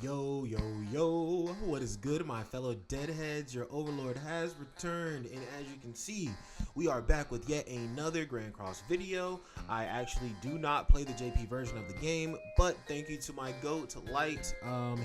Yo, yo, yo, what is good, my fellow deadheads? Your overlord has returned, and as you can see, we are back with yet another Grand Cross video. I actually do not play the JP version of the game, but thank you to my GOAT, Light.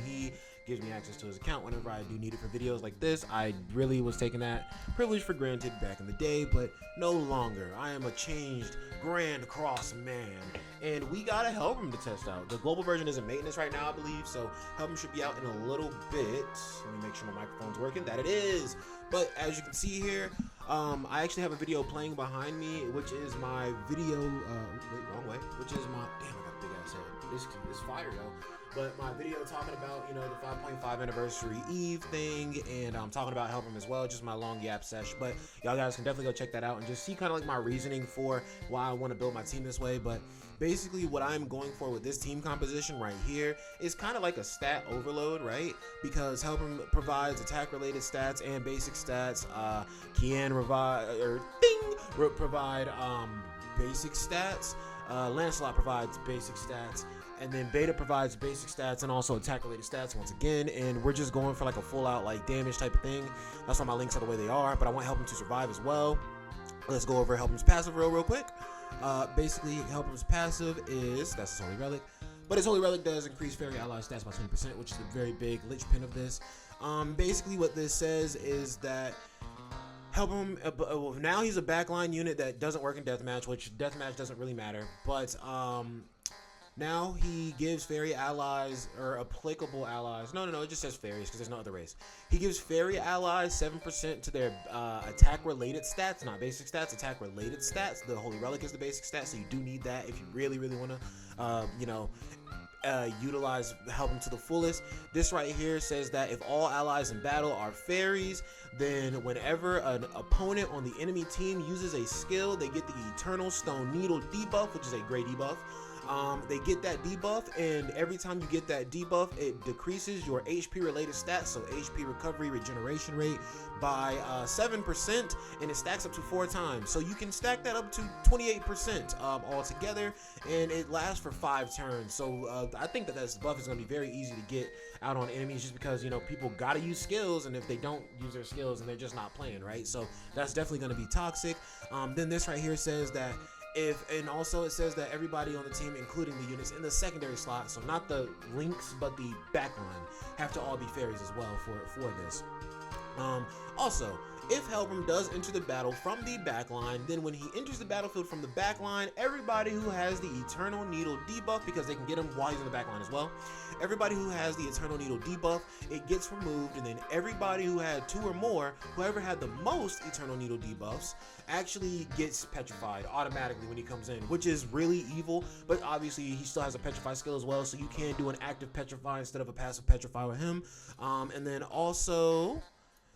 He gives me access to his account whenever I do need it for videos like this. I really was taking that privilege for granted back in the day, but no longer. I am a changed Grand Cross man, and we got a Helbram to test out. The global version is in maintenance right now, I believe, so Helbram should be out in a little bit. Let me make sure my microphone's working. That it is. But as you can see here, I actually have a video playing behind me, which is my video, wait, wrong way, which is my, damn, I got a big ass head. This is fire though. But my video talking about, you know, the 5.5 anniversary Eve thing, and I'm talking about Helbram as well, just my long yap sesh. But y'all guys can definitely go check that out and just see kind of like my reasoning for why I want to build my team this way. But basically what I'm going for with this team composition right here is kind of like a stat overload, right? Because Helbram provides attack related stats and basic stats. Kian provide basic stats. Lancelot provides basic stats. And then Beta provides basic stats and also attack-related stats once again. And we're just going for like a full-out like damage type of thing. That's why my links are the way they are. But I want Helbram to survive as well. Let's go over Helbram's passive real quick. Basically, Helbram's passive is, that's his Holy Relic. But his Holy Relic does increase Fairy ally stats by 20%, which is a very big lich pin of this. Basically, what this says is that Helbram, now he's a backline unit that doesn't work in Deathmatch, which Deathmatch doesn't really matter. But now he gives fairy allies, or applicable allies. No, it just says fairies because there's no other race. He gives fairy allies 7% to their attack-related stats, not basic stats, attack-related stats. The Holy Relic is the basic stat, so you do need that if you really want to, utilize Helbram to the fullest. This right here says that if all allies in battle are fairies, then whenever an opponent on the enemy team uses a skill, they get the Eternal Stone Needle debuff, which is a great debuff. They get that debuff, and every time you get that debuff, it decreases your HP related stats, so HP recovery regeneration rate by 7%, and it stacks up to 4 times. So you can stack that up to 28% altogether, and it lasts for 5 turns. So I think that this buff is going to be very easy to get out on enemies, just because, you know, people got to use skills, and if they don't use their skills, then they're just not playing, right? So that's definitely going to be toxic. Then this right here says that and also it says that everybody on the team, including the units in the secondary slot, so not the links but the backline, have to all be fairies as well for this. Also, if Helbram does enter the battle from the backline, then when he enters the battlefield from the backline, everybody who has the Eternal Needle debuff, because they can get him while he's in the backline as well, everybody who has the Eternal Needle debuff, it gets removed, and then everybody who had 2 or more, whoever had the most Eternal Needle debuffs, actually gets petrified automatically when he comes in, which is really evil. But obviously he still has a petrify skill as well, so you can do an active petrify instead of a passive petrify with him. And then also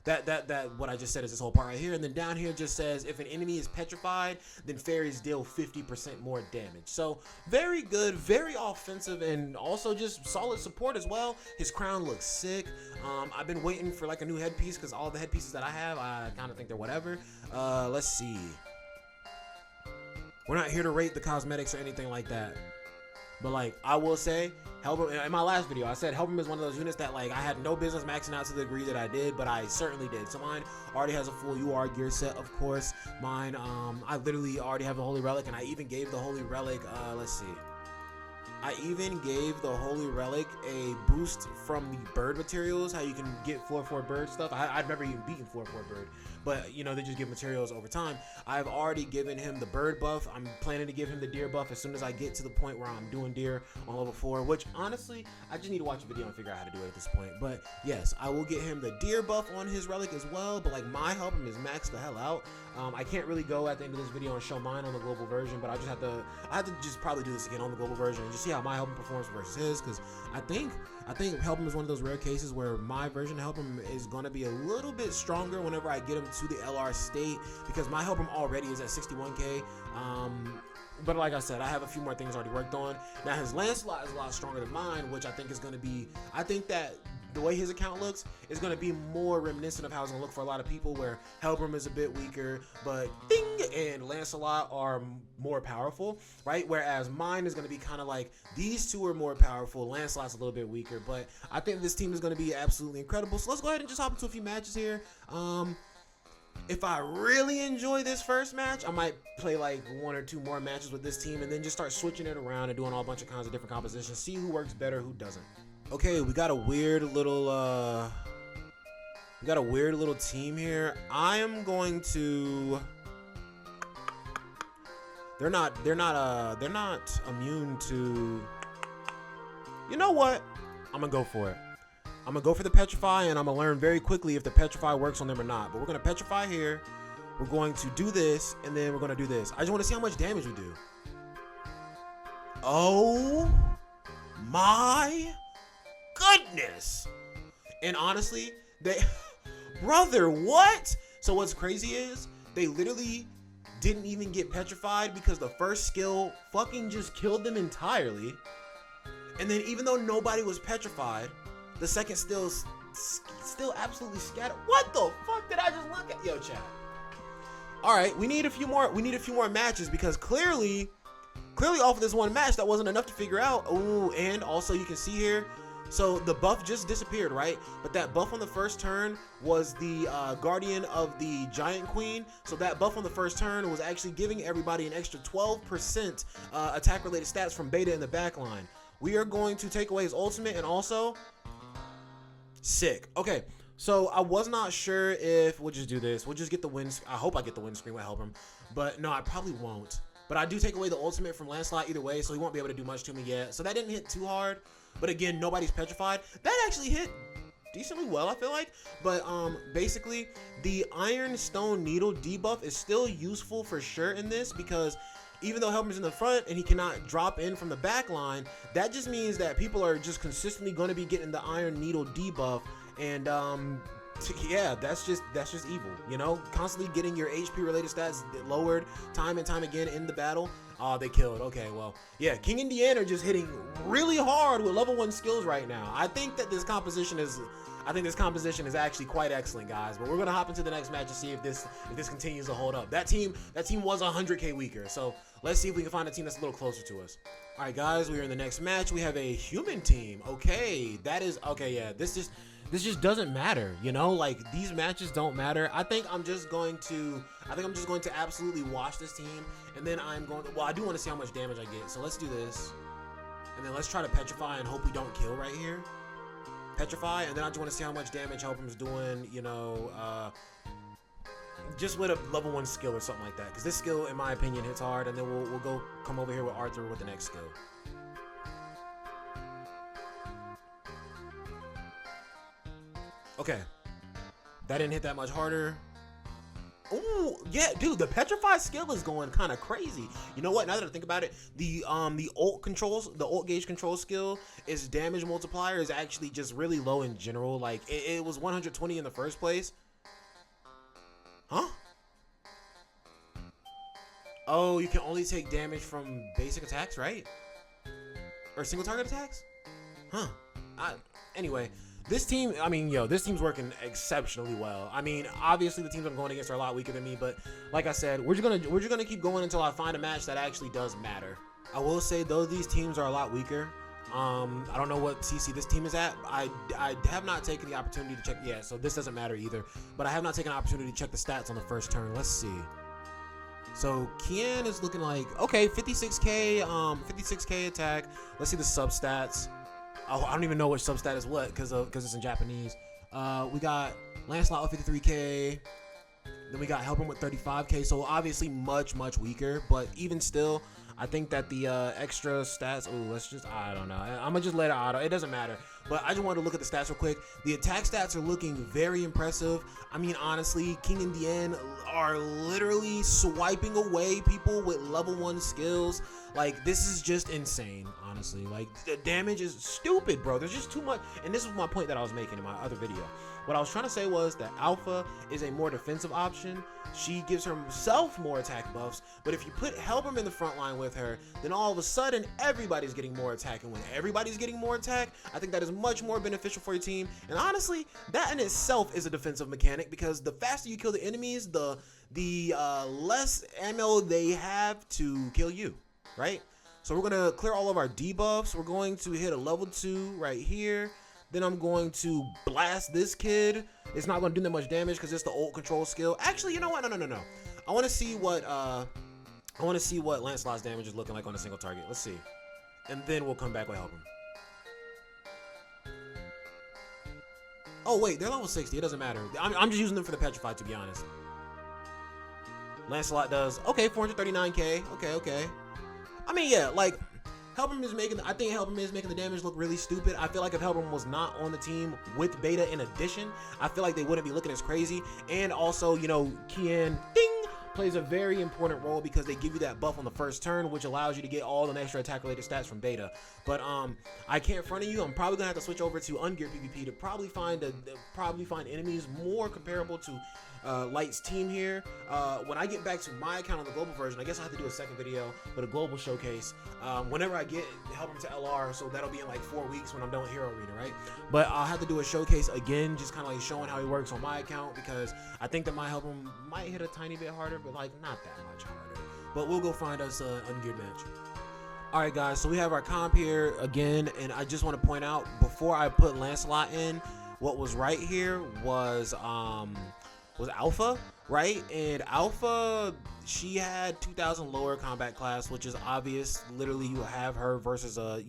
that what I just said is this whole part right here. And then down here just says if an enemy is petrified, then fairies deal 50% more damage. So very good, very offensive, and also just solid support as well. His crown looks sick. I've been waiting for like a new headpiece, because all the headpieces that I have, I kind of think they're whatever. Let's see. We're not here to rate the cosmetics or anything like that, but like I will say, Helbram, in my last video, I said Helbram is one of those units that like I had no business maxing out to the degree that I did, but I certainly did. So mine already has a full UR gear set, of course. Mine, I literally already have the Holy Relic, and I even gave the Holy Relic, let's see. I even gave the Holy Relic a boost from the bird materials, how you can get 4/4 bird stuff. I've never even beaten 4/4 bird, but you know, they just give materials over time. I've already given him the bird buff. I'm planning to give him the deer buff as soon as I get to the point where I'm doing deer on level 4, which honestly, I just need to watch a video and figure out how to do it at this point. But yes, I will get him the deer buff on his relic as well, but like my Helbram is maxed the hell out. I can't really go at the end of this video and show mine on the global version, but I have to just probably do this again on the global version and just see how my Helbram performs versus his, because I think Helbram is one of those rare cases where my version of Helbram is going to be a little bit stronger whenever I get him to the LR state, because my Helbram already is at 61k. But like I said, I have a few more things already worked on. Now his Lancelot is a lot stronger than mine, which I think is going to be, I think that the way his account looks is going to be more reminiscent of how it's going to look for a lot of people, where Helbram is a bit weaker, but Ding and Lancelot are more powerful, right? Whereas mine is going to be kind of like, these two are more powerful, Lancelot's a little bit weaker, but I think this team is going to be absolutely incredible. So let's go ahead and just hop into a few matches here. If I really enjoy this first match, I might play like 1 or 2 more matches with this team and then just start switching it around and doing all a bunch of kinds of different compositions, see who works better, who doesn't. Okay, we got a weird little team here. I am going to, they're not immune to, you know what? I'm gonna go for it. I'm gonna go for the Petrify, and I'm gonna learn very quickly if the Petrify works on them or not. But we're gonna Petrify here. We're going to do this, and then we're gonna do this. I just want to see how much damage we do. Oh my goodness! And honestly, brother, what? So what's crazy is they literally didn't even get petrified because the first skill fucking just killed them entirely. And then even though nobody was petrified, the second still absolutely scattered. What the fuck did I just look at? Yo, chat. All right, we need a few more matches, because clearly off of this one match, that wasn't enough to figure out. Oh, and also you can see here, so the buff just disappeared, right? But that buff on the first turn was the Guardian of the Giant Queen. So that buff on the first turn was actually giving everybody an extra 12% attack-related stats from Beta in the back line. We are going to take away his ultimate, and also sick. Okay, so I was not sure if we'll just do this. We'll just get the wind. I hope I get the windscreen with Helbram, but no, I probably won't. But I do take away the ultimate from Lancelot either way, so he won't be able to do much to me yet. So that didn't hit too hard. But again, nobody's petrified. That actually hit decently well, I feel like. But basically, the Iron Stone Needle debuff is still useful for sure in this, because even though Helbram's in the front and he cannot drop in from the back line, that just means that people are just consistently going to be getting the Iron Needle debuff. And yeah, that's just evil, you know, constantly getting your HP related stats lowered time and time again in the battle. Oh, they killed. Okay, well, yeah, King and Deanne are just hitting really hard with level 1 skills right now. I think this composition is actually quite excellent, guys. But we're gonna hop into the next match and see if this continues to hold up. That team was 100k weaker, so let's see if we can find a team that's a little closer to us. All right, guys, we are in the next match. We have a human team. Okay, yeah, this just doesn't matter, you know, like these matches don't matter. I think I'm just going to absolutely wash this team, and then I do want to see how much damage I get. So let's do this, and then let's try to petrify and hope we don't kill right here. Petrify, and then I just want to see how much damage Helbram's doing, you know, just with a level 1 skill or something like that, because this skill, in my opinion, hits hard. And then we'll come over here with Arthur with the next skill. Okay, that didn't hit that much harder. Oh yeah, dude, the petrify skill is going kind of crazy. You know what? Now that I think about it, the ult gauge control skill, its damage multiplier is actually just really low in general. Like it was 120 in the first place. Huh? Oh, you can only take damage from basic attacks, right? Or single target attacks? Huh. Anyway. This team, I mean, this team's working exceptionally well. I mean, obviously the teams I'm going against are a lot weaker than me, but like I said, we're just gonna keep going until I find a match that actually does matter. I will say, though, these teams are a lot weaker. I don't know what CC this team is at. I have not taken the opportunity to check. Yeah, so this doesn't matter either. But I have not taken an opportunity to check the stats on the first turn. Let's see. So Kian is looking like, okay, 56k attack. Let's see the sub stats. Oh, I don't even know which substat is what because it's in Japanese. We got Lancelot with 53k. Then we got Helbram with 35k. So obviously much weaker, but even still, I think that the extra stats. Oh, I don't know. I'm gonna just let it auto. It doesn't matter. But I just wanted to look at the stats real quick. The attack stats are looking very impressive. I mean, honestly, King and Deanne are literally swiping away people with level 1 skills. Like, this is just insane, honestly. Like, the damage is stupid, bro. There's just too much. And this is my point that I was making in my other video. What I was trying to say was that Alpha is a more defensive option. She gives herself more attack buffs, but if you put Helbram in the front line with her, then all of a sudden everybody's getting more attack, and when everybody's getting more attack, I think that is much more beneficial for your team. And honestly, that in itself is a defensive mechanic, because the faster you kill the enemies, the less ammo they have to kill you, right? So we're gonna clear all of our debuffs. We're going to hit a level 2 right here. Then I'm going to blast this kid. It's not gonna do that much damage because it's the ult control skill. Actually, you know what? No. I want to see what Lancelot's damage is looking like on a single target. Let's see, and then we'll come back with Helbram. Oh wait, they're level 60. It doesn't matter. I'm just using them for the petrify, to be honest. Lancelot does okay, 439k. Okay. I mean, yeah, like Helbram is making. I think Helbram is making the damage look really stupid. I feel like if Helbram was not on the team with beta in addition, I feel like they wouldn't be looking as crazy. And also, you know, Kian plays a very important role because they give you that buff on the first turn, which allows you to get all the extra attack related stats from beta. But I can't front of you. I'm probably gonna have to switch over to ungeared PvP to probably find enemies more comparable to Light's team here. When I get back to my account on the global version, I guess I'll have to do a second video with a global showcase whenever I get Helbram to LR, so that'll be in like 4 weeks when I'm done with Hero Arena, right? But I'll have to do a showcase again, just kind of like showing how he works on my account, because I think that my Helbram might hit a tiny bit harder, but like not that much harder. But we'll go find us an ungeared match. Alright guys, so we have our comp here again, and I just want to point out, before I put Lancelot in, what was right here was Alpha, right? And Alpha, she had 2000 lower combat class, which is obvious. Literally, you have her versus a,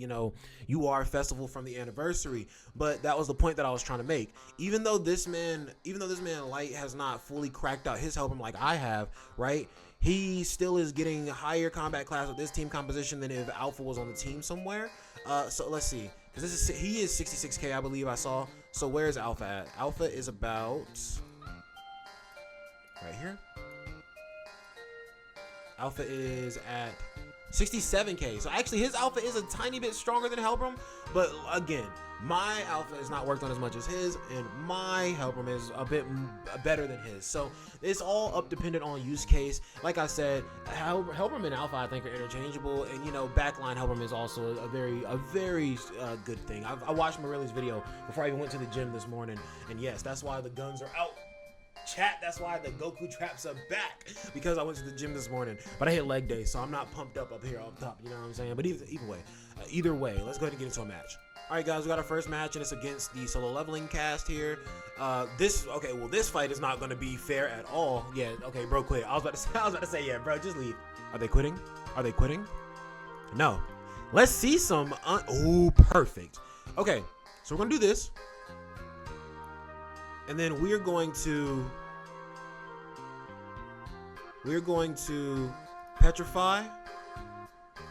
UR festival from the anniversary. But that was the point that I was trying to make. Even though this man Light has not fully cracked out his Helbram like I have, right? He still is getting higher combat class with this team composition than if Alpha was on the team somewhere. So let's see, because he is 66k, I believe I saw. So where is Alpha at? Alpha is about right here. Alpha is at 67k. So actually his Alpha is a tiny bit stronger than Helbram, but again, my Alpha is not worked on as much as his, and my Helbram is a bit better than his. So it's all dependent on use case. Like I said, Helbram and Alpha I think are interchangeable, and backline Helbram is also a very good thing. I watched Morelli's video before I even went to the gym this morning, and yes, that's why the guns are out. Chat, that's why the Goku traps are back, because I went to the gym this morning, but I hit leg day, so I'm not pumped up here up top, you know what I'm saying? But either way, let's go ahead and get into a match. All right guys, we got our first match, and it's against the solo leveling cast here. This fight is not going to be fair at all. Yeah, okay, bro, quit. I was about to say, yeah, bro, just leave. Are they quitting? No. Let's see some. Oh, perfect. Okay, so we're gonna do this. And then we're going to petrify,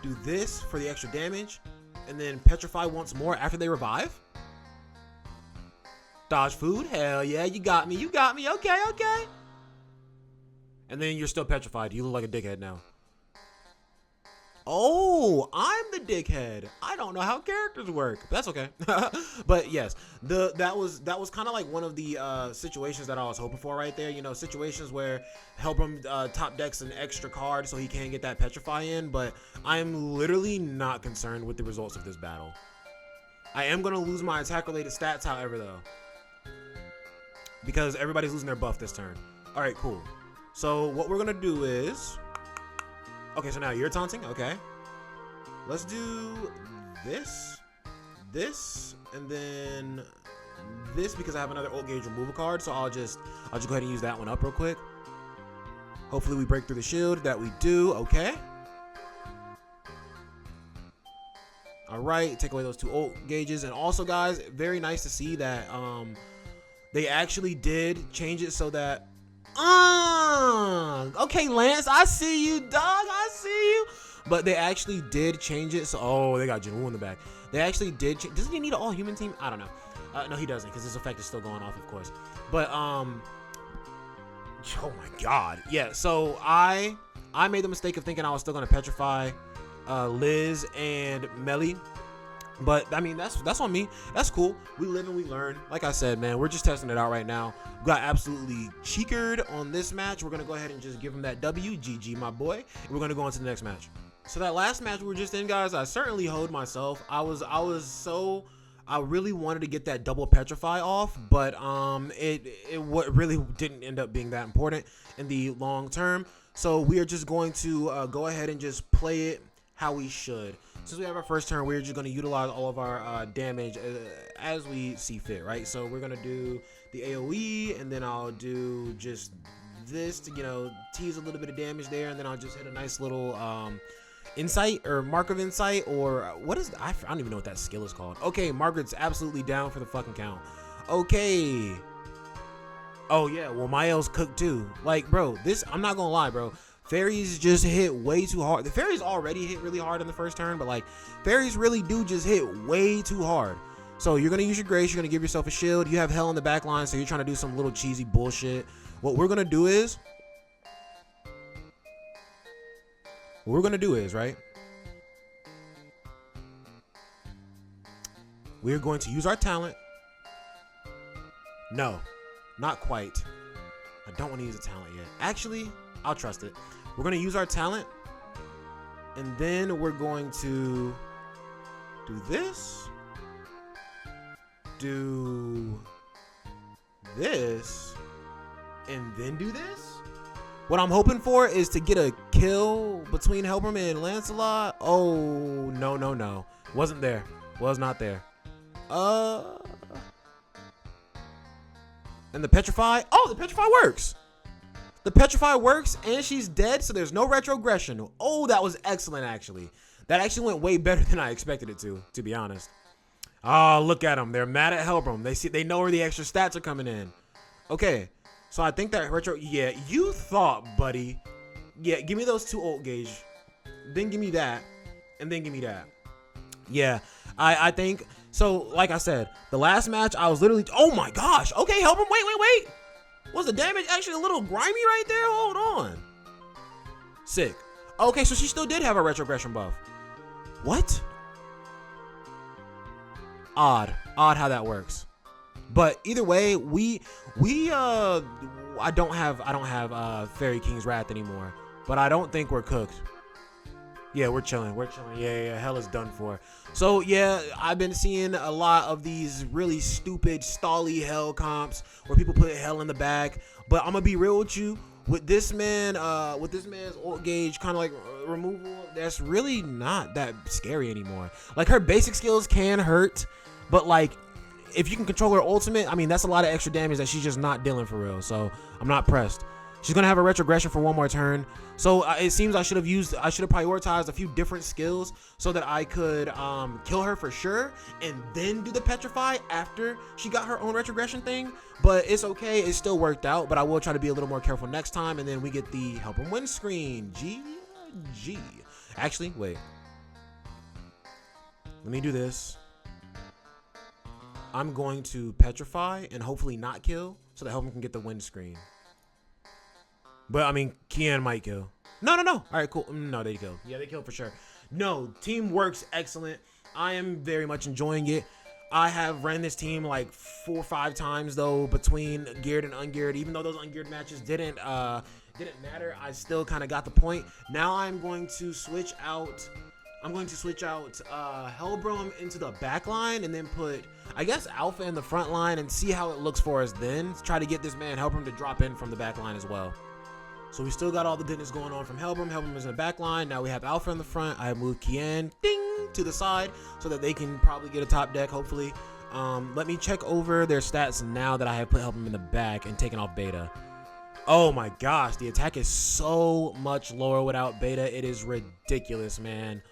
do this for the extra damage, and then petrify once more after they revive. Dodge food, hell yeah, you got me, okay. And then you're still petrified. You look like a dickhead now. Oh, I'm the dickhead. I don't know how characters work. That's okay. But yes, that was kind of like one of the situations that I was hoping for right there. Situations where Helbram top decks an extra card so he can't get that petrify in. But I'm literally not concerned with the results of this battle. I am gonna lose my attack related stats, however, though, because everybody's losing their buff this turn. All right, cool. So what we're gonna do is, okay, so now you're taunting. Okay, let's do this, and then this, because I have another old gauge removal card. So I'll just go ahead and use that one up real quick. Hopefully we break through the shield. That we do. Okay. All right, take away those 2 old gauges. And also, guys, very nice to see that they actually did change it so that okay, Lance, I see you, dog. I see you. But they actually did change it. So, oh, they got Jinwoo in the back. They actually did. Doesn't he need an all-human team? I don't know. No, he doesn't, because his effect is still going off, of course. But oh my God, yeah. So I made the mistake of thinking I was still gonna petrify Liz and Melly. But I mean, that's on me. That's cool. We live and we learn. Like I said, man, we're just testing it out right now. We got absolutely cheekered on this match. We're gonna go ahead and just give him that W. GG, my boy. And we're gonna go on to the next match. So that last match we were just in, guys, I certainly hoed myself. I was so I really wanted to get that double petrify off, but it what really didn't end up being that important in the long term. So we are just going to go ahead and just play it how we should. Since we have our first turn, we're just going to utilize all of our damage as we see fit, right? So we're going to do the AoE, and then I'll do just this to, you know, tease a little bit of damage there, and then I'll just hit a nice little insight or mark of insight, or what is I don't even know what that skill is called. Okay, Margaret's absolutely down for the fucking count. Okay. Oh yeah, well my L's cooked too. Like, bro, this, I'm not gonna lie, bro. Fairies just hit way too hard. The fairies already hit really hard in the first turn, but like fairies really do just hit way too hard. So you're gonna use your grace, you're gonna give yourself a shield. You have hell in the back line, so you're trying to do some little cheesy bullshit. What we're gonna do is, right? We're going to use our talent. No, not quite. I don't want to use a talent yet. Actually, I'll trust it. We're going to use our talent, and then we're going to do this, do this, and then do this. What I'm hoping for is to get a kill between Helbram and Lancelot. Oh, no. Wasn't there. Was not there. And the Petrify. Oh, the Petrify works. The Petrify works, and she's dead, so there's no retrogression. Oh, that was excellent, actually. That actually went way better than I expected it to be honest. Oh, look at them. They're mad at Helbram. They know where the extra stats are coming in. Okay. So I think that retro, yeah, you thought, buddy. Yeah, give me those 2 ult gauge. Then give me that. And then give me that. Yeah, I think, so like I said, the last match, I was literally, oh my gosh. Okay, Helbram, wait. Was the damage actually a little grimy right there? Hold on. Sick. Okay, so she still did have a retrogression buff. What? Odd how that works. But either way, I don't have Fairy King's Wrath anymore, but I don't think we're cooked. Yeah, we're chilling. Yeah, hell is done for. So yeah, I've been seeing a lot of these really stupid stally hell comps where people put hell in the back. But I'm gonna be real with you. With this man's ult gauge kind of like removal, that's really not that scary anymore. Like, her basic skills can hurt, but like, if you can control her ultimate, I mean, that's a lot of extra damage that she's just not dealing for real. So I'm not pressed. She's gonna have a retrogression for 1 more turn. So it seems I should have prioritized a few different skills so that I could kill her for sure, and then do the petrify after she got her own retrogression thing. But it's okay, it still worked out. But I will try to be a little more careful next time. And then we get the Helbram win screen. GG. Actually, wait. Let me do this. I'm going to petrify and hopefully not kill so that Helbram can get the win screen. But I mean, Kian might kill. No. All right, cool. No, they kill. Yeah, they kill for sure. No, team works excellent. I am very much enjoying it. I have ran this team like 4 or 5 times though, between geared and ungeared. Even though those ungeared matches didn't matter, I still kind of got the point. Now I'm going to switch out. Helbram into the back line, and then put, I guess, Alpha in the front line, and see how it looks for us then. Try to get this man Helbram to drop in from the back line as well. So we still got all the goodness going on from Helbram. Helbram is in the back line. Now we have Alpha in the front. I have moved Kian, ding, to the side so that they can probably get a top deck, hopefully. Let me check over their stats now that I have put Helbram in the back and taken off beta. Oh my gosh, the attack is so much lower without beta. It is ridiculous, man.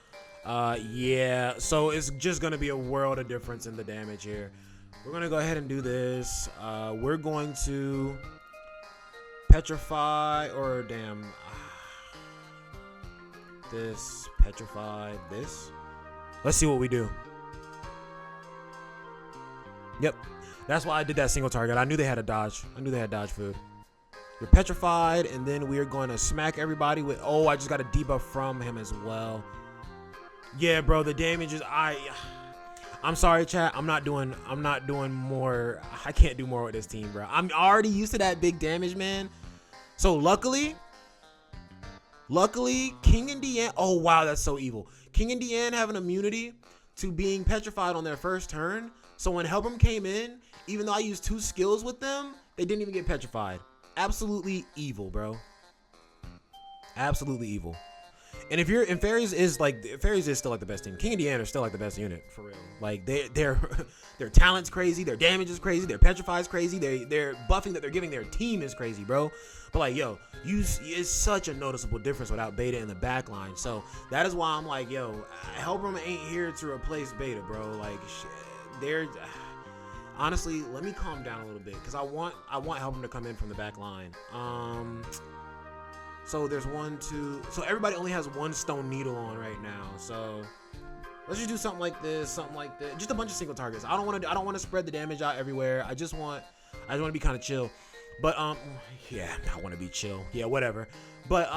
Yeah, so it's just gonna be a world of difference in the damage here. We're gonna go ahead and do this. We're going to petrify, or damn, this, petrify, this. Let's see what we do. Yep, that's why I did that single target. I knew they had a dodge. I knew they had dodge food. You're petrified, and then we are going to smack everybody with, oh, I just got a debuff from him as well. Yeah, bro, the damage is, I'm sorry, chat. I'm not doing more. I can't do more with this team, bro. I'm already used to that big damage, man. So luckily, King and Deanne, oh wow, that's so evil. King and Deanne have an immunity to being petrified on their first turn. So when Helbram came in, even though I used 2 skills with them, they didn't even get petrified. Absolutely evil, bro. Absolutely evil. And if you're in Fairies is still like the best team. King and Deanna are still like the best unit for real. Like their talent's crazy, their damage is crazy, their petrify is crazy, their buffing that they're giving their team is crazy, bro. But like, yo, it's such a noticeable difference without Beta in the backline. So that is why I'm like, yo, Helbram ain't here to replace Beta, bro. Like, they're honestly, let me calm down a little bit because I want Helbram to come in from the back line. So there's 1, 2. So everybody only has 1 stone needle on right now. So let's just do something like this, just a bunch of single targets. I don't want to spread the damage out everywhere. I just want to be kind of chill. But yeah, I want to be chill. Yeah, whatever. But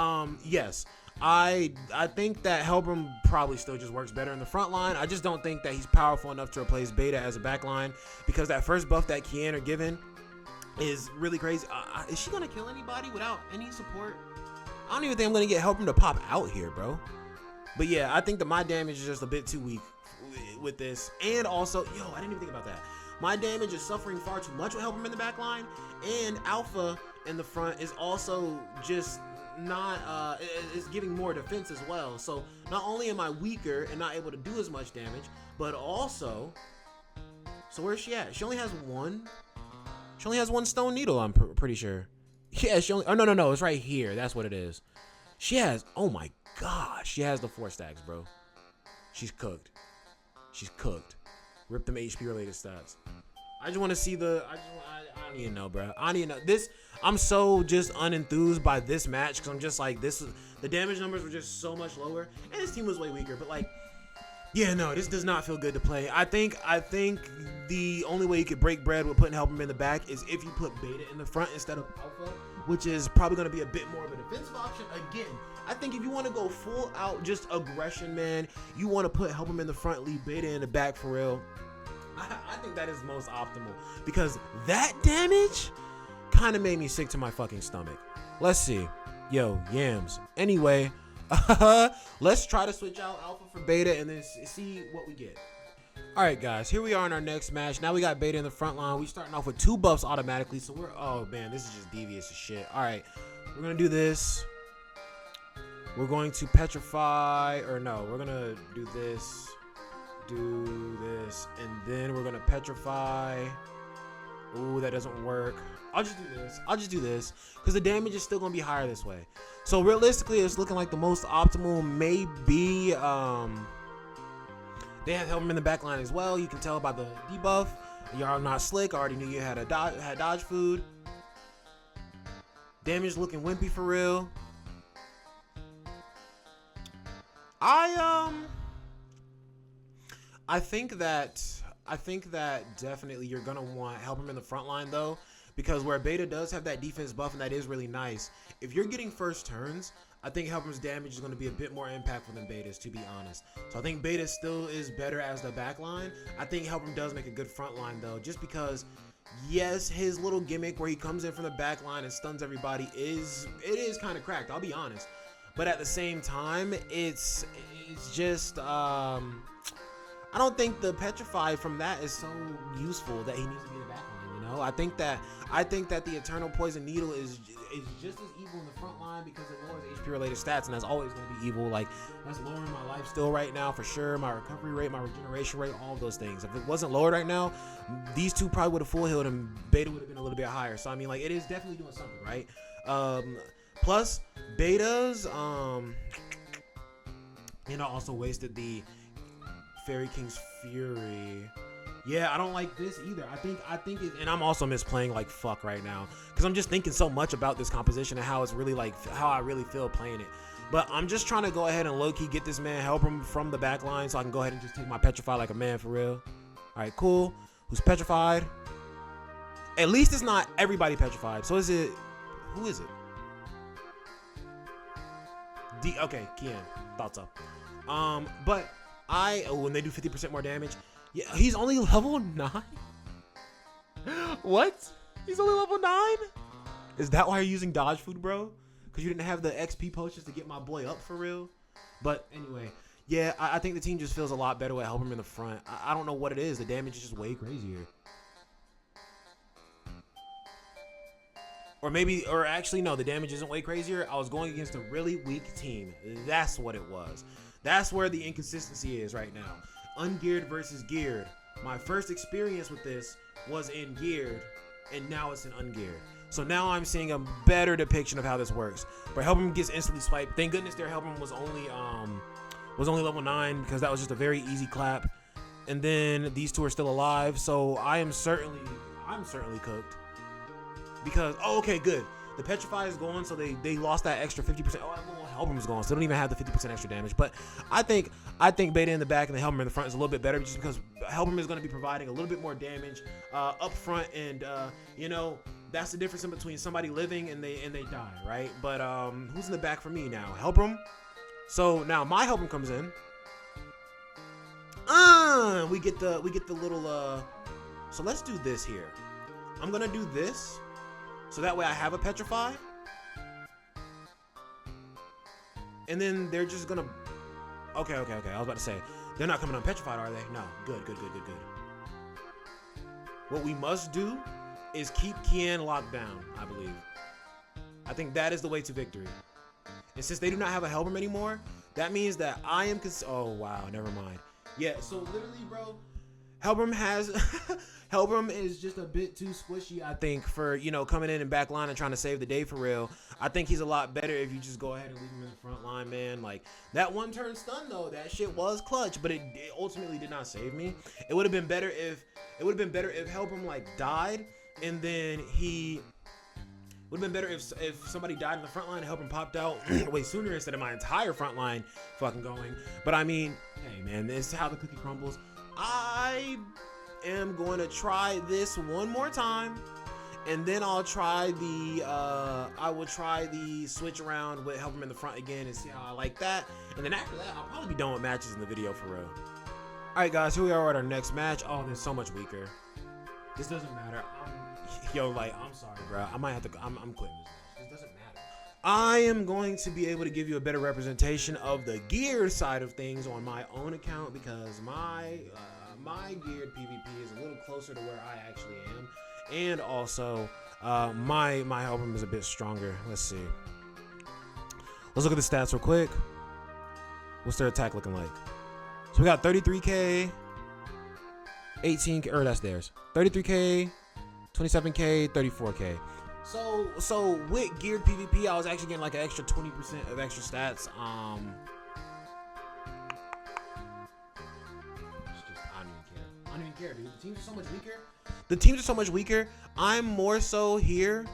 yes, I think that Helbram probably still just works better in the front line. I just don't think that he's powerful enough to replace Beta as a back line because that first buff that Kian are given is really crazy. Is she gonna kill anybody without any support? I don't even think I'm going to get Helbram to pop out here, bro. But yeah, I think that my damage is just a bit too weak with this. And also, yo, I didn't even think about that. My damage is suffering far too much with Helbram in the back line. And Alpha in the front is also just not, is giving more defense as well. So not only am I weaker and not able to do as much damage, but also, so where's she at? She only has 1. She only has 1 stone needle, I'm pretty sure. Yeah, she only, oh no, it's right here. That's what it is. She has, oh my gosh, she has the 4 stacks, bro. She's cooked. She's cooked. Rip them HP related stats. I just want to see I don't even know, bro. I don't even know. I'm so just unenthused by this match because I'm just like, the damage numbers were just so much lower. And this team was way weaker, but like, yeah, no, this does not feel good to play. I think the only way you could break bread with putting Helbram in the back is if you put Beta in the front instead of Alpha, which is probably going to be a bit more of a defensive option. Again, I think if you want to go full out just aggression, man, you want to put Helbram in the front, leave Beta in the back for real. I think that is most optimal because that damage kind of made me sick to my fucking stomach. Let's see. Yo, yams. Anyway, let's try to switch out Alpha for Beta and then see what we get. All right, guys, here we are in our next match. Now we got Beta in the front line. We starting off with 2 buffs automatically. So oh man, this is just devious as shit. All right, we're going to do this. We're going to petrify, or no, we're going to do this, and then we're going to petrify. Ooh, that doesn't work. I'll just do this because the damage is still going to be higher this way. So realistically, it's looking like the most optimal may be, they have Helbram in the back line as well. You can tell by the debuff. Y'all not slick. I already knew you had dodge food. Damage looking wimpy for real. I think that definitely you're gonna want Helbram in the front line though, because where Beta does have that defense buff and that is really nice. If you're getting first turns, I think Helbram's damage is going to be a bit more impactful than Beta's, to be honest. So I think Beta still is better as the back line. I think Helbram does make a good front line though, just because yes, his little gimmick where he comes in from the back line and stuns everybody is kind of cracked, I'll be honest. But at the same time, it's just I don't think the petrify from that is so useful that he needs to be in the back line, you know? I think that the Eternal Poison Needle is just as evil in the front line because it lowers HP related stats, and that's always going to be evil. Like, that's lowering my life still right now for sure, my recovery rate, my regeneration rate, all of those things. If it wasn't lowered right now, these two probably would have full healed and Beta would have been a little bit higher. So I mean, like, it is definitely doing something, right? Plus Beta's and I also wasted the Fairy King's Fury. Yeah, I don't like this either. I think it, and I'm also misplaying like fuck right now because I'm just thinking so much about this composition and how it's really like how I really feel playing it. But I'm just trying to go ahead and low-key get this man Helbram from the back line so I can go ahead and just take my petrify like a man for real. All right, cool. Who's petrified? At least it's not everybody petrified. So is it? Who is it? Okay, Kian. Thought so. But when they do 50% more damage. Yeah, he's only level 9? What? He's only level 9? Is that why you're using dodge food, bro? Because you didn't have the XP potions to get my boy up for real? But anyway, Yeah, I think the team just feels a lot better with Helbram in the front. I don't know what it is. The damage is just way crazier. Or maybe, or actually, no, the damage isn't way crazier. I was going against a really weak team. That's what it was. That's where the inconsistency is right now. Ungeared versus geared. My first experience with this was in geared, and now it's in ungeared. So now I'm seeing a better depiction of how this works. But Helbram gets instantly swiped. Thank goodness their Helbram was only level 9 because that was just a very easy clap. And then these two are still alive, so I'm certainly cooked. Because okay, good. The Petrify is gone, so they lost that extra 50%. Oh, well, Helbram is gone, so they don't even have the 50% extra damage. But I think Beta in the back and the Helbram in the front is a little bit better, just because Helbram is going to be providing a little bit more damage up front, and you know, that's the difference in between somebody living and they die, right? But who's in the back for me now? Helbram. So now my Helbram comes in. We get the little so let's do this here. I'm gonna do this. So that way I have a Petrify. And then they're just gonna... Okay. I was about to say, they're not coming on Petrified, are they? No. Good. What we must do is keep Kian locked down, I believe. I think that is the way to victory. And since they do not have a Helbram anymore, that means that I am... Oh, wow. Never mind. Yeah, so literally, bro, Helbram has... Helbram is just a bit too squishy, I think, for, you know, coming in and back line and trying to save the day for real. I think he's a lot better if you just go ahead and leave him in the front line, man. Like, that one-turn stun, though, that shit was clutch, but it ultimately did not save me. It would have been better if Helbram, like, died, and then he... Would have been better if somebody died in the front line and Helbram popped out way sooner instead of my entire front line fucking going. But, I mean, hey, man, this is how the cookie crumbles. I am going to try this one more time, and then I'll try the I will try the switch around with Helbram in the front again and see how I like that. And then after that, I'll probably be done with matches in the video for real. All right, guys, here we are at our next match. Oh, they're so much weaker. This doesn't matter. I'm sorry, bro. I might have to. I'm quitting this match. This doesn't matter. I am going to be able to give you a better representation of the gear side of things on my own account, because my geared PvP is a little closer to where I actually am, and also my Helbram is a bit stronger. Let's see. Let's look at the stats real quick. What's their attack looking like? So we got 33k, 18k, or that's theirs. 33k, 27k, 34k. So with geared PvP, I was actually getting like an extra 20% of extra stats. I don't even care, dude. The teams are so much weaker. I'm more so here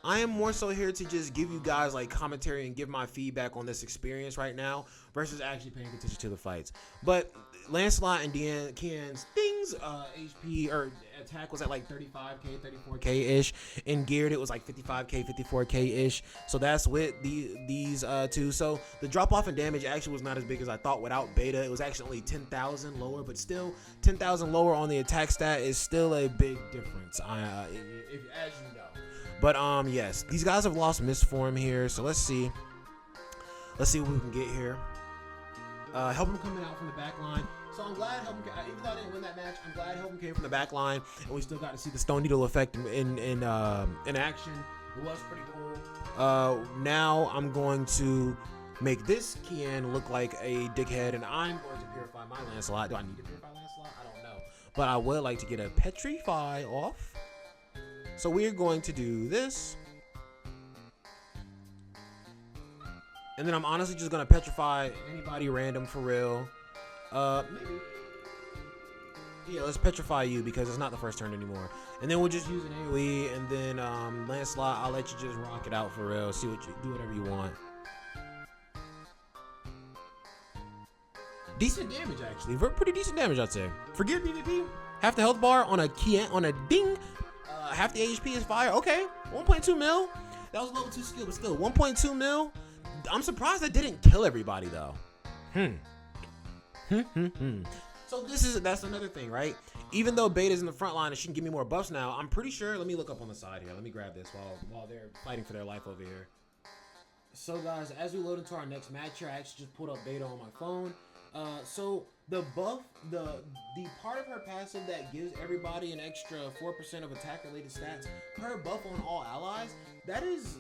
to just give you guys like commentary and give my feedback on this experience right now versus actually paying attention to the fights. But Lancelot and Kian's things, HP or attack was at like 35k, 34k ish. In geared, it was like 55k, 54k ish. So that's with these two. So the drop off in damage actually was not as big as I thought without beta. It was actually only 10,000 lower, but still 10,000 lower on the attack stat is still a big difference. As you know. But yes, these guys have lost misform here. So let's see what we can get here. Helbram coming out from the back line. So I'm glad Helbram, even though I didn't win that match, I'm glad Helbram came from the back line, and we still got to see the Stone Needle effect in action. It was pretty cool. Now I'm going to make this Kian look like a dickhead, and I'm going to purify my Lancelot. Do I need to purify Lancelot? I don't know. But I would like to get a Petrify off. So we're going to do this. And then I'm honestly just going to Petrify anybody random for real. Maybe. Yeah, let's Petrify you because it's not the first turn anymore. And then we'll just use an AoE. And then Lancelot, I'll let you just rock it out for real. See what you do, whatever you want. Decent damage, actually. Pretty decent damage, I'd say. For geared PvP, half the health bar on a ding. Half the HP is fire. Okay, 1.2 mil. That was a level 2 skill, but still 1.2 mil. I'm surprised that didn't kill everybody though. So that's another thing, right? Even though Beta's in the front line and she can give me more buffs now, I'm pretty sure. Let me look up on the side here. Let me grab this while they're fighting for their life over here. So guys, as we load into our next match here, I actually just pulled up Beta on my phone. So the buff, the part of her passive that gives everybody an extra 4% of attack related stats, her buff on all allies, that is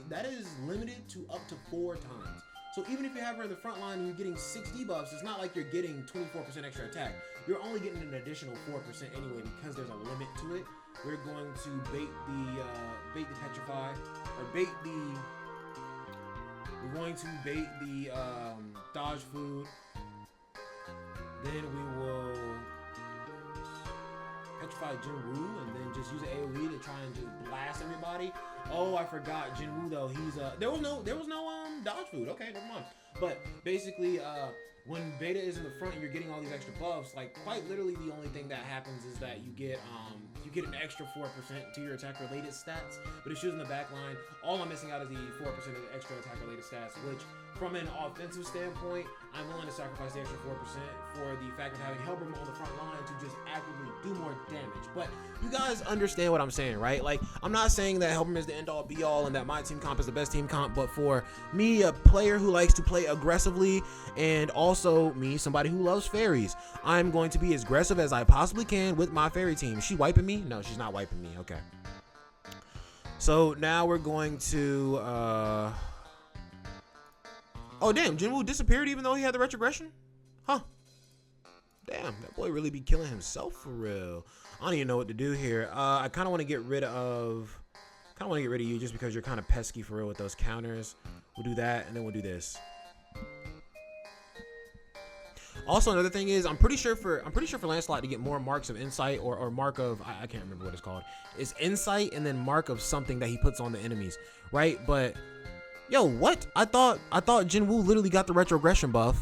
limited to up to 4 times. So even if you have her in the front line and you're getting 6 debuffs, it's not like you're getting 24% extra attack. You're only getting an additional 4% anyway because there's a limit to it. We're going to bait the petrify, or we're going to bait the dodge food. Then we will petrify Jinwoo and then just use an AoE to try and just blast everybody. Oh, I forgot Jinwoo though. He's there was no dodge food. Okay, never mind. But basically, when Beta is in the front and you're getting all these extra buffs, like quite literally the only thing that happens is that you get an extra 4% to your attack related stats. But if she's in the back line, all I'm missing out is the 4% of the extra attack related stats, which from an offensive standpoint, I'm willing to sacrifice the extra 4% for the fact of having Helbram on the front line to just actively do more damage. But you guys understand what I'm saying, right? Like, I'm not saying that Helbram is the end-all be-all and that my team comp is the best team comp, but for me, a player who likes to play aggressively, and also me, somebody who loves fairies, I'm going to be as aggressive as I possibly can with my fairy team. Is she wiping me? No, she's not wiping me. Okay. So now we're going to... Oh, damn. Jinwoo disappeared even though he had the retrogression? Huh. Damn, that boy really be killing himself for real. I don't even know what to do here. I kind of want to get rid of... you just because you're kind of pesky for real with those counters. We'll do that, and then we'll do this. Also, another thing is, I'm pretty sure for Lancelot to get more marks of insight or mark of, I can't remember what it's called. It's insight and then mark of something that he puts on the enemies, right? But yo, what? I thought Jinwoo literally got the retrogression buff.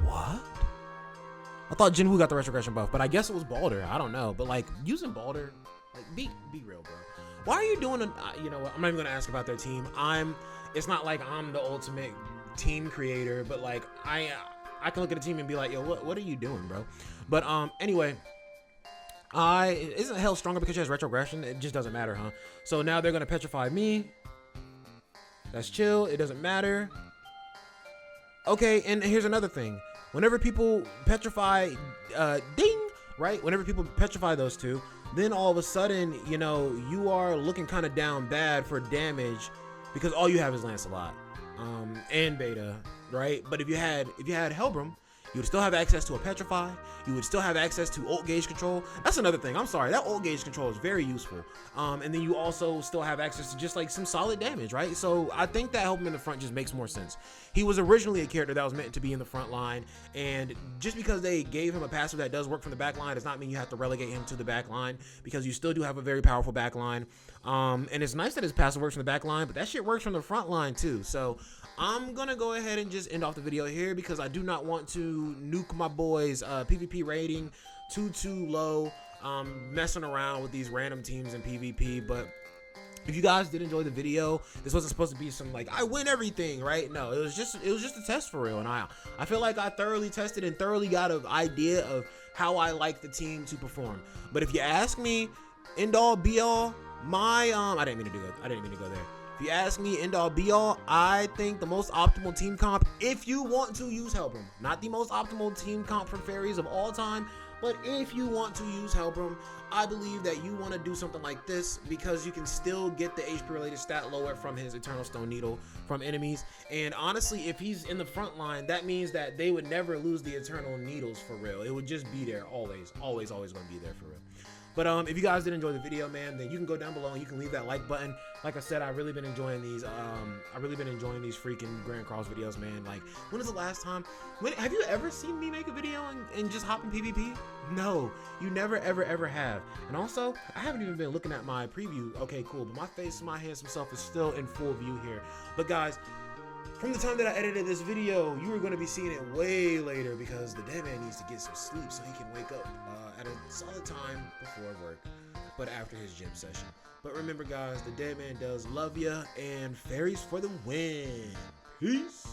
What? I thought Jinwoo got the retrogression buff, but I guess it was Balder. I don't know, but like using Balder, like be real, bro. Why are you doing you know what? I'm not even gonna ask about their team. It's not like I'm the ultimate team creator, but like I can look at a team and be like, yo, what are you doing, bro? But anyway, isn't Hell stronger because she has retrogression? It just doesn't matter, huh? So now they're gonna petrify me. That's chill. It doesn't matter. Okay, and here's another thing. Whenever people petrify, ding, right? Whenever people petrify those two, then all of a sudden, you know, you are looking kind of down bad for damage because all you have is Lancelot. And Beta, right? But if you had Helbram, you would still have access to a petrify. You would still have access to ult gauge control. That's another thing. I'm sorry, that ult gauge control is very useful. And then you also still have access to just like some solid damage, right? So I think that Helbram in the front just makes more sense. He was originally a character that was meant to be in the front line, and just because they gave him a passive that does work from the back line does not mean you have to relegate him to the back line, because you still do have a very powerful back line. And it's nice that his passive works from the back line, but that shit works from the front line too. So I'm gonna go ahead and just end off the video here because I do not want to nuke my boys PvP rating too low, messing around with these random teams in PvP. But if you guys did enjoy the video, this wasn't supposed to be some like I win everything, right? No, it was just a test for real, and I feel like I thoroughly tested and thoroughly got an idea of how I like the team to perform. But if you ask me, end all be all, my I didn't mean to go there. If you ask me, end all be all, I think the most optimal team comp, if you want to use Helbram, not the most optimal team comp for fairies of all time, but if you want to use Helbram, I believe that you want to do something like this because you can still get the HP related stat lower from his Eternal Stone Needle from enemies. And honestly, if he's in the front line, that means that they would never lose the Eternal Needles for real. It would just be there always going to be there for real. But if you guys did enjoy the video, man, then you can go down below and you can leave that like button. Like I said, I've really been enjoying these. I've really been enjoying these freaking Grand Cross videos, man. Like, when is the last time? Have you ever seen me make a video and just hop in PvP? No, you never, ever have. And also, I haven't even been looking at my preview. Okay, cool. But my face, my handsome self is still in full view here. But guys, from the time that I edited this video, you are going to be seeing it way later because the dead man needs to get some sleep so he can wake up at a solid time before work, but after his gym session. But remember, guys, the dead man does love ya, and fairies for the win. Peace.